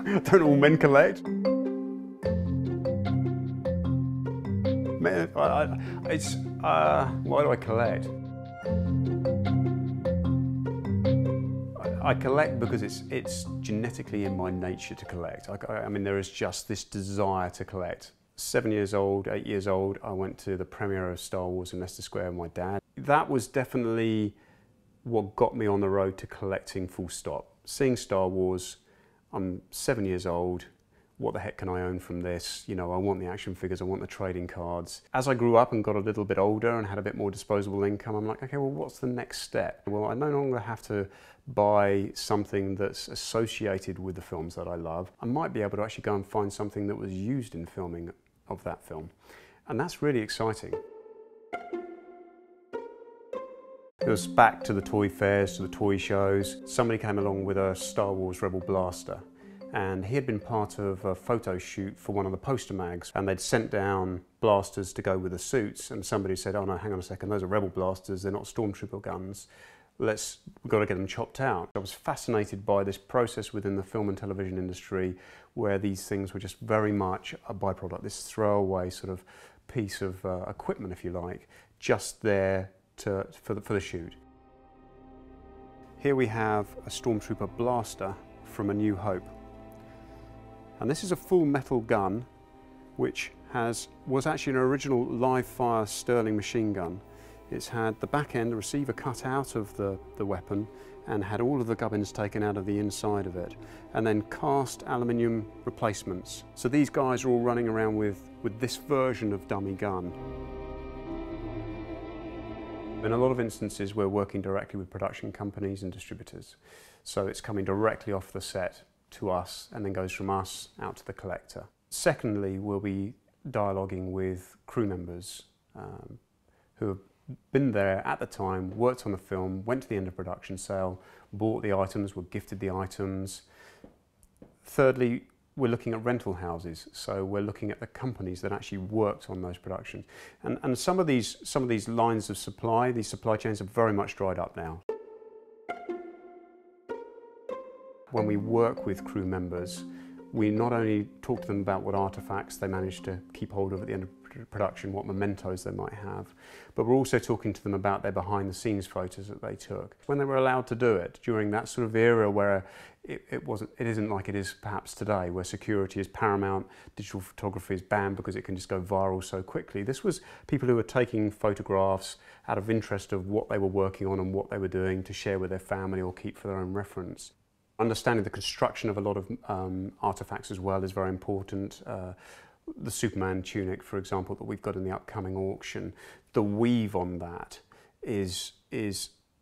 Don't all men collect? Why do I collect? I collect because it's genetically in my nature to collect. I mean, there is just this desire to collect. 7 years old, 8 years old, I went to the premiere of Star Wars in Leicester Square with my dad. That was definitely what got me on the road to collecting, full stop. Seeing Star Wars, I'm 7 years old, what the heck can I own from this? You know, I want the action figures, I want the trading cards. As I grew up and got a little bit older and had a bit more disposable income, I'm like, okay, well, what's the next step? Well, I no longer have to buy something that's associated with the films that I love. I might be able to actually go and find something that was used in filming of that film. And that's really exciting. It was back to the toy fairs, to the toy shows. Somebody came along with a Star Wars Rebel blaster, and he had been part of a photo shoot for one of the poster mags, and they'd sent down blasters to go with the suits, and somebody said, oh no, hang on a second, those are Rebel blasters, they're not Stormtrooper guns. We've got to get them chopped out. I was fascinated by this process within the film and television industry where these things were just very much a byproduct, this throwaway sort of piece of equipment, if you like, just there for the shoot. Here we have a Stormtrooper blaster from A New Hope. And this is a full metal gun which was actually an original live fire Sterling machine gun. It's had the back end, the receiver cut out of the weapon, and had all of the gubbins taken out of the inside of it, and then cast aluminium replacements. So these guys are all running around with this version of dummy gun. In a lot of instances, we're working directly with production companies and distributors. So it's coming directly off the set to us and then goes from us out to the collector. Secondly, we'll be dialoguing with crew members who have been there at the time, worked on the film, went to the end of production sale, bought the items, were gifted the items. Thirdly, we're looking at rental houses, so we're looking at the companies that actually worked on those productions. And some of these lines of supply, these supply chains, have very much dried up now. When we work with crew members, we not only talk to them about what artefacts they managed to keep hold of at the end of production, what mementos they might have, but we're also talking to them about their behind-the-scenes photos that they took. When they were allowed to do it, during that sort of era where it isn't like it is perhaps today, where security is paramount, digital photography is banned because it can just go viral so quickly. This was people who were taking photographs out of interest of what they were working on and what they were doing to share with their family or keep for their own reference. Understanding the construction of a lot of artefacts as well is very important. The Superman tunic, for example, that we've got in the upcoming auction, the weave on that is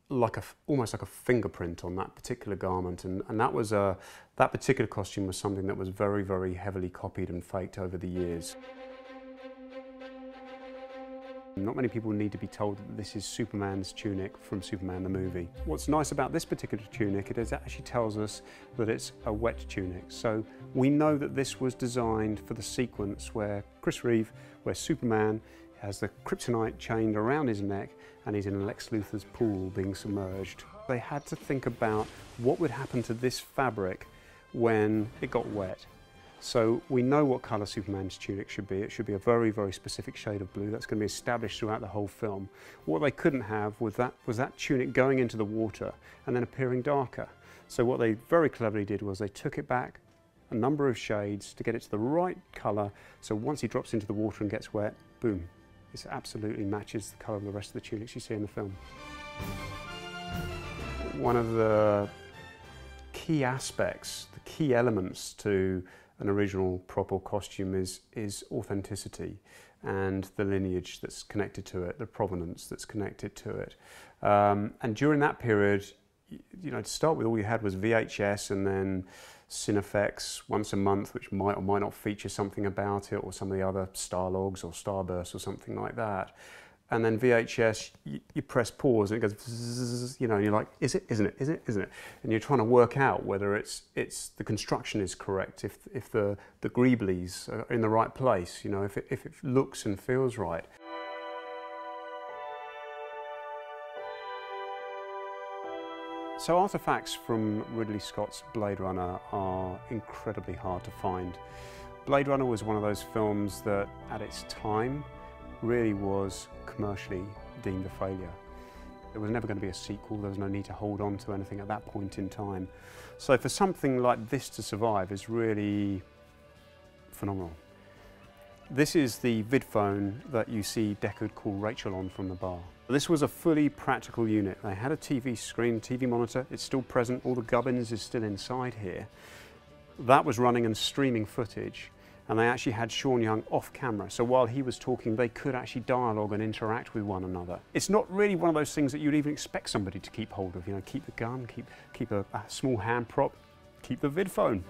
like almost like a fingerprint on that particular garment, and that particular costume was something that was very, very heavily copied and faked over the years. Not many people need to be told that this is Superman's tunic from Superman the movie. What's nice about this particular tunic, it actually tells us that it's a wet tunic. So we know that this was designed for the sequence where Chris Reeve, where Superman has the kryptonite chained around his neck and he's in Lex Luthor's pool being submerged. They had to think about what would happen to this fabric when it got wet. So we know what colour Superman's tunic should be. It should be a very, very specific shade of blue. That's going to be established throughout the whole film. What they couldn't have was that tunic going into the water and then appearing darker. So what they very cleverly did was they took it back a number of shades to get it to the right colour, so once he drops into the water and gets wet, boom, it absolutely matches the colour of the rest of the tunics you see in the film. One of the key aspects, the key elements to an original prop or costume is authenticity and the lineage that's connected to it, the provenance that's connected to it. And during that period, you know, to start with, all you had was VHS and then Cinefex once a month, which might or might not feature something about it, or some of the other Starlogs or Starbursts or something like that. And then VHS, you press pause and it goes, zzz, you know, and you're like, is it, isn't it, is it, isn't it? And you're trying to work out whether the construction is correct, if the greeblies are in the right place, you know, if it looks and feels right. So artefacts from Ridley Scott's Blade Runner are incredibly hard to find. Blade Runner was one of those films that at its time really was commercially deemed a failure. There was never going to be a sequel, there was no need to hold on to anything at that point in time. So for something like this to survive is really phenomenal. This is the vid phone that you see Deckard call Rachel on from the bar. This was a fully practical unit. They had a TV screen, TV monitor, it's still present, all the gubbins is still inside here. That was running and streaming footage, and they actually had Sean Young off camera, so while he was talking they could actually dialogue and interact with one another. It's not really one of those things that you'd even expect somebody to keep hold of, you know, keep the gun, keep a small hand prop, keep the vid phone.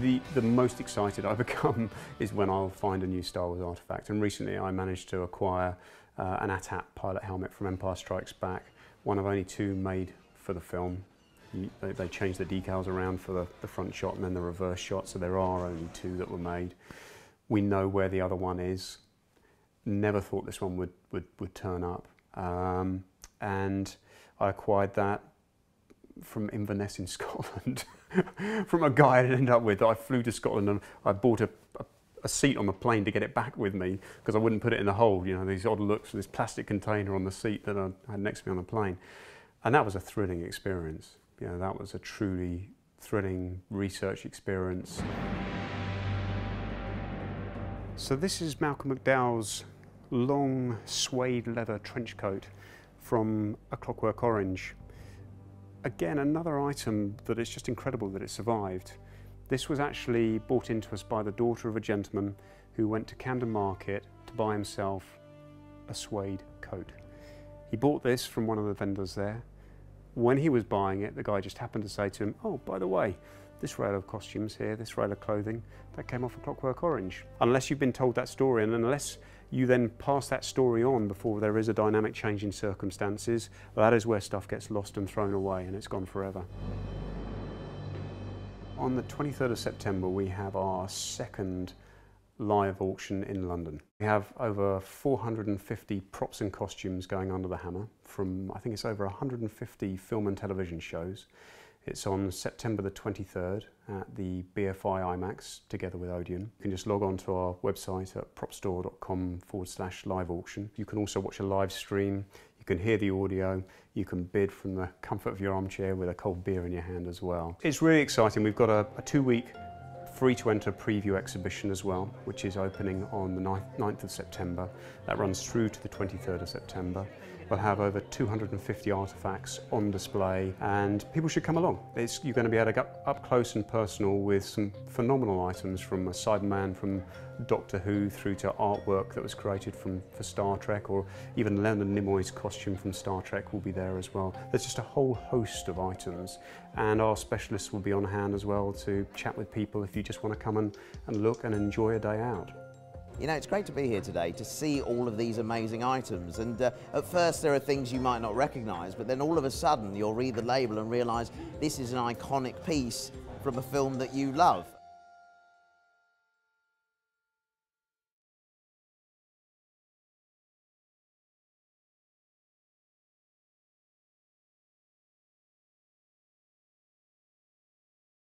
The most excited I become is when I'll find a new Star Wars artefact, and recently I managed to acquire an AT-AT pilot helmet from Empire Strikes Back, one of only two made for the film. They changed the decals around for the front shot and then the reverse shot, so there are only two that were made. We know where the other one is. Never thought this one would turn up, and I acquired that from Inverness in Scotland from a guy I'd ended up with. I flew to Scotland and I bought a seat on the plane to get it back with me because I wouldn't put it in the hold, you know, these odd looks with this plastic container on the seat that I had next to me on the plane. And that was a thrilling experience. You know, that was a truly thrilling research experience. So this is Malcolm McDowell's long suede leather trench coat from A Clockwork Orange. Again, another item that is just incredible that it survived. This was actually brought into us by the daughter of a gentleman who went to Camden Market to buy himself a suede coat. He bought this from one of the vendors there. When he was buying it, the guy just happened to say to him, "Oh, by the way, this rail of costumes here, this rail of clothing, that came off A Clockwork Orange." Unless you've been told that story, and unless you then pass that story on before there is a dynamic change in circumstances, that is where stuff gets lost and thrown away and it's gone forever. On the 23rd of September we have our second live auction in London. We have over 450 props and costumes going under the hammer from, I think it's over 150 film and television shows. It's on September the 23rd at the BFI IMAX together with Odeon. You can just log on to our website at propstore.com/live auction. You can also watch a live stream, you can hear the audio, you can bid from the comfort of your armchair with a cold beer in your hand as well. It's really exciting. We've got a 2-week free to enter preview exhibition as well, which is opening on the 9th of September. That runs through to the 23rd of September. We'll have over 250 artefacts on display and people should come along. You're going to be able to get up close and personal with some phenomenal items, from a Cyberman from Doctor Who through to artwork that was created for Star Trek, or even Leonard Nimoy's costume from Star Trek will be there as well. There's just a whole host of items, and our specialists will be on hand as well to chat with people if you just want to come and look and enjoy a day out. You know, it's great to be here today to see all of these amazing items, and at first there are things you might not recognise, but then all of a sudden you'll read the label and realise this is an iconic piece from a film that you love.